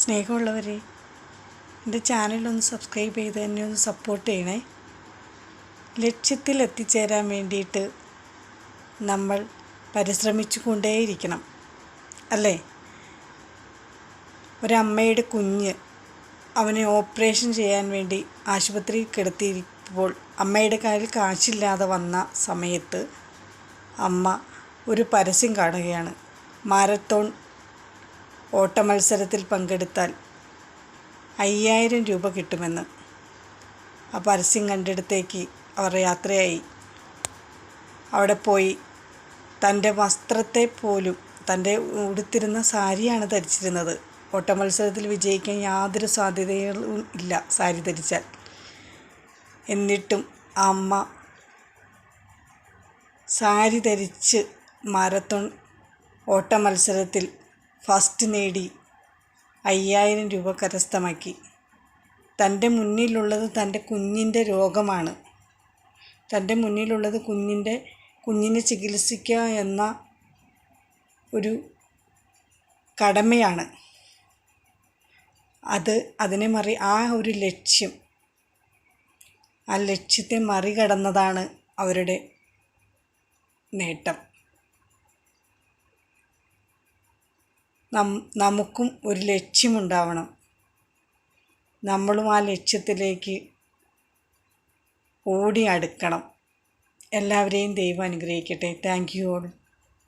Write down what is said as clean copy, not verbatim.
സ്നേഹമുള്ളവരെ, എൻ്റെ ചാനലൊന്ന് സബ്സ്ക്രൈബ് ചെയ്ത് എന്നെ ഒന്ന് സപ്പോർട്ട് ചെയ്യണേ. ലക്ഷ്യത്തിൽ എത്തിച്ചേരാൻ വേണ്ടിയിട്ട് നമ്മൾ പരിശ്രമിച്ചു കൊണ്ടേയിരിക്കണം, അല്ലേ? ഒരമ്മയുടെ കുഞ്ഞ് അവനെ ഓപ്പറേഷൻ ചെയ്യാൻ വേണ്ടി ആശുപത്രിയിൽ കിടത്തിയിരിക്കുമ്പോൾ അമ്മയുടെ കയ്യിൽ കാശില്ലാതെ വന്ന സമയത്ത് അമ്മ ഒരു പരസ്യം കാണുകയാണ്. മാരത്തോൺ ഓട്ടമത്സരത്തിൽ പങ്കെടുത്താൽ 5000 രൂപ കിട്ടുമെന്ന്. ആ പരസ്യം കണ്ടിടത്തേക്ക് അവർ യാത്രയായി. അവിടെ പോയി തൻ്റെ വസ്ത്രത്തെ പോലും, തൻ്റെ ഉടുത്തിരുന്ന സാരിയാണ് ധരിച്ചിരുന്നത്. ഓട്ടമത്സരത്തിൽ വിജയിക്കാൻ യാതൊരു സാധ്യതകളും ഇല്ല സാരി ധരിച്ചാൽ. എന്നിട്ടും ആ അമ്മ സാരി ധരിച്ച് മാരത്തോൺ ഓട്ടമത്സരത്തിൽ ഫസ്റ്റ് നേടി 5000 രൂപ കരസ്ഥമാക്കി. തൻ്റെ മുന്നിലുള്ളത് തൻ്റെ കുഞ്ഞിൻ്റെ രോഗമാണ്. തൻ്റെ മുന്നിലുള്ളത് കുഞ്ഞിനെ ചികിത്സിക്കുക എന്ന ഒരു കടമയാണ്. ആ ഒരു ലക്ഷ്യം, ആ ലക്ഷ്യത്തെ മറികടന്നതാണ് അവരുടെ നേട്ടം. നമുക്കും ഒരു ലക്ഷ്യമുണ്ടാവണം. നമ്മളും ആ ലക്ഷ്യത്തിലേക്ക് ഓടി അടുക്കണം. എല്ലാവരെയും ദൈവം അനുഗ്രഹിക്കട്ടെ. Thank you all.